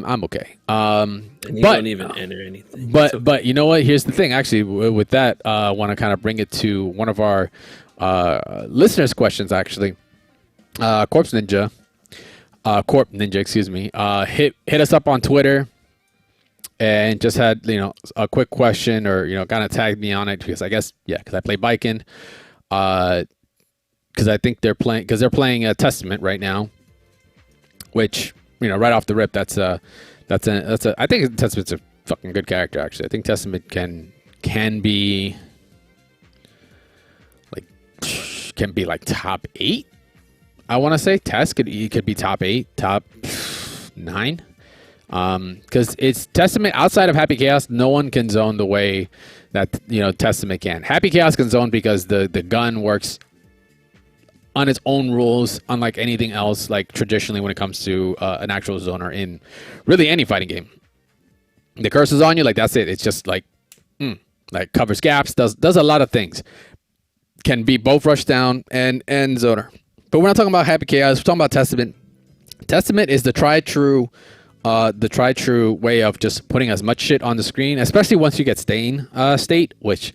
I'm okay. And you But don't even enter anything. but you know what? Here's the thing. Actually, with that, I want to kind of bring it to one of our listeners' questions. Actually, Corpse Ninja, Corp Ninja, excuse me, hit us up on Twitter and just had a quick question, or kind of tagged me on it because I guess because I play Baiken, because I think they're playing a Testament right now, which right off the rip that's a I think Testament's a fucking good character. Actually, I think Testament can be like top 8. I want to say Test could be top 8, top 9. Because it's Testament outside of Happy Chaos, no one can zone the way that Testament can. Happy Chaos can zone because the gun works on its own rules, unlike anything else. Like traditionally, when it comes to an actual zoner in really any fighting game, the curse is on you. Like that's it. It's just like covers gaps, does a lot of things. Can be both rush down and zoner. But we're not talking about Happy Chaos. We're talking about Testament. Testament is the tried true way of just putting as much shit on the screen, especially once you get stain state, which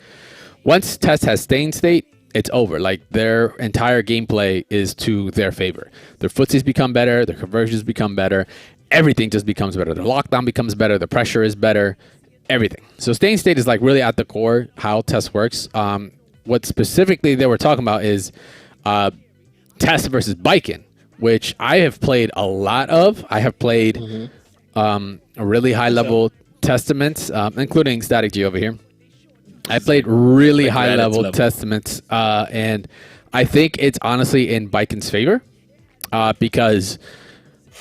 once Test has stain state, it's over. Like their entire gameplay is to their favor. Their footsies become better, their conversions become better, everything just becomes better. Their lockdown becomes better, the pressure is better, everything. So stain state is like really at the core how Test works. What specifically they were talking about is Test versus Baiken, which I have played a lot of. I have played a really high level Testaments, including Static G over here. I played really high level Testaments, and I think it's honestly in Baiken's favor because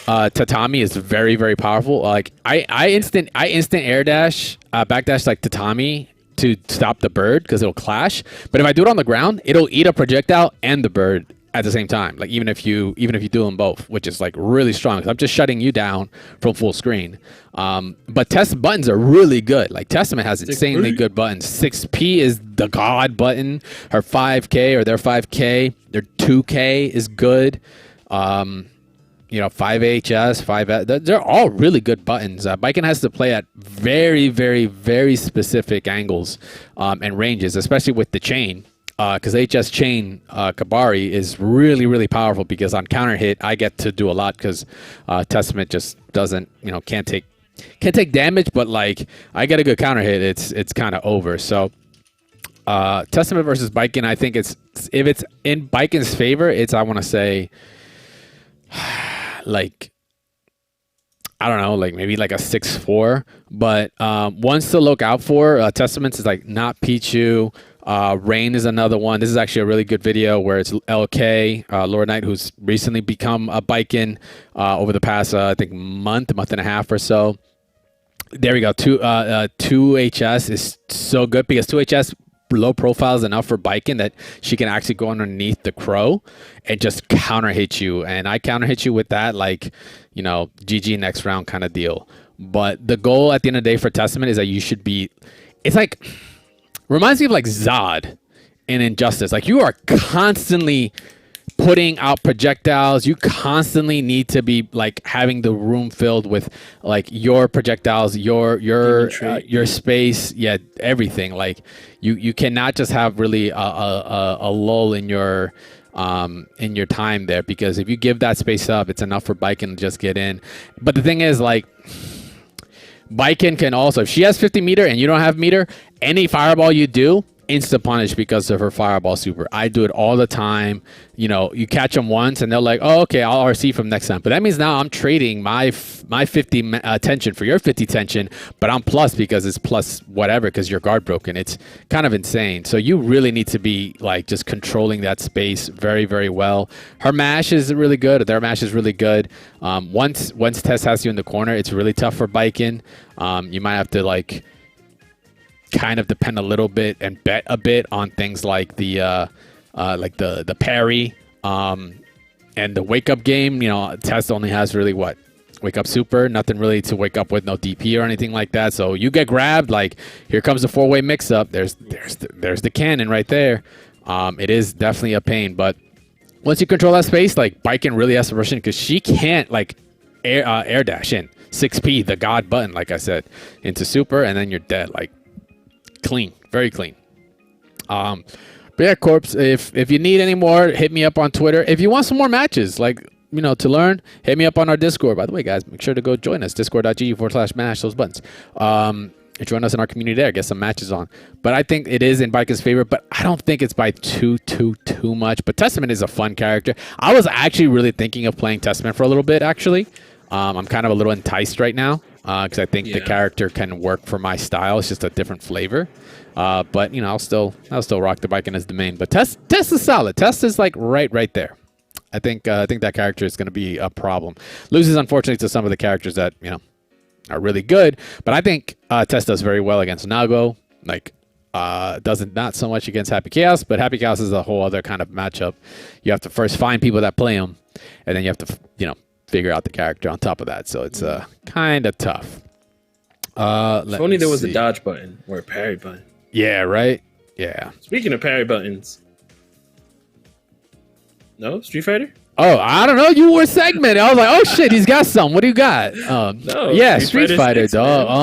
Tatami is very, very powerful. Like I instant air dash, backdash like Tatami to stop the bird because it'll clash. But if I do it on the ground, it'll eat a projectile and the bird at the same time. Like even if you do them both, which is like really strong. I'm just shutting you down from full screen. But Test buttons are really good. Like Testament has insanely good buttons. 6P is the god button. Her 5K or their 5K, their 2K is good. 5HS, 5S, they're all really good buttons. Baiken has to play at very, very, very specific angles and ranges, especially with the chain. Because HS chain Kabari is really, really powerful because on counter hit, I get to do a lot because Testament just doesn't, can't take damage, but like I get a good counter hit, it's kind of over. So Testament versus Baiken, I think if it's in Baiken's favor, I want to say like, I don't know, like maybe like a 6-4. But ones to look out for, Testaments is like not Pichu. Rain is another one. This is actually a really good video where it's LK, Lord Knight, who's recently become a Baiken over the past, I think, month and a half or so. There we go. 2HS is so good because 2HS low profile is enough for Baiken that she can actually go underneath the crow and just counter hit you. And I counter hit you with that, like, GG next round kind of deal. But the goal at the end of the day for Testament is that you should be, it's like, reminds me of like Zod in Injustice. Like you are constantly putting out projectiles. You constantly need to be like having the room filled with like your projectiles, your space, everything. Like you cannot just have really a lull in your time there, because if you give that space up, it's enough for Baiken to just get in. But the thing is, like, Baiken can also, if she has 50 meter and you don't have meter, any fireball you do, insta punish because of her fireball super. I do it all the time. You catch them once and they're like, oh, okay, I'll RC from next time. But that means now I'm trading my 50 tension for your 50 tension, but I'm plus because it's plus whatever because your guard broken. It's kind of insane. So you really need to be like just controlling that space very, very well. Her mash is really good. Their mash is really good. Once Tess has you in the corner, it's really tough for Baiken. You might have to like kind of depend a little bit and bet a bit on things like the parry and the wake up game. Test only has really wake up super, nothing really to wake up with, no DP or anything like that. So you get grabbed, like here comes the 4-way mix up. There's the cannon right there. It is definitely a pain, but once you control that space, like Baiken really has to rush in because she can't like air dash in 6P, the god button, like I said, into super, and then you're dead. Like clean, very clean. But yeah, Corpse, if you need any more, hit me up on Twitter. If you want some more matches, like, you know, to learn, hit me up on our Discord. By the way, guys, make sure to go join us, discord.gg/mash those buttons. Join us in our community there, get some matches on. But I think it is in Baiken's favor, but I don't think it's by too much. But Testament is a fun character. I was actually really thinking of playing Testament for a little bit, actually. I'm kind of a little enticed right now because I think the character can work for my style. It's just a different flavor. But, you know, I'll still rock the Baiken as the main. But Test is solid. Test is like right there. I think that character is going to be a problem. Loses, unfortunately, to some of the characters that, you know, are really good. But I think Test does very well against Nago. Like, doesn't not so much against Happy Chaos, but Happy Chaos is a whole other kind of matchup. You have to first find people that play him, and then you have to, you know, figure out the character on top of that. So it's kind of tough. If only there was a dodge button or a parry button. Yeah, right? Yeah. Speaking of parry buttons. No? Street Fighter? Oh, I don't know. You were segmented. I was like, oh, shit, he's got some. What do you got? No. Yeah, Street Fighter, dog. Oh,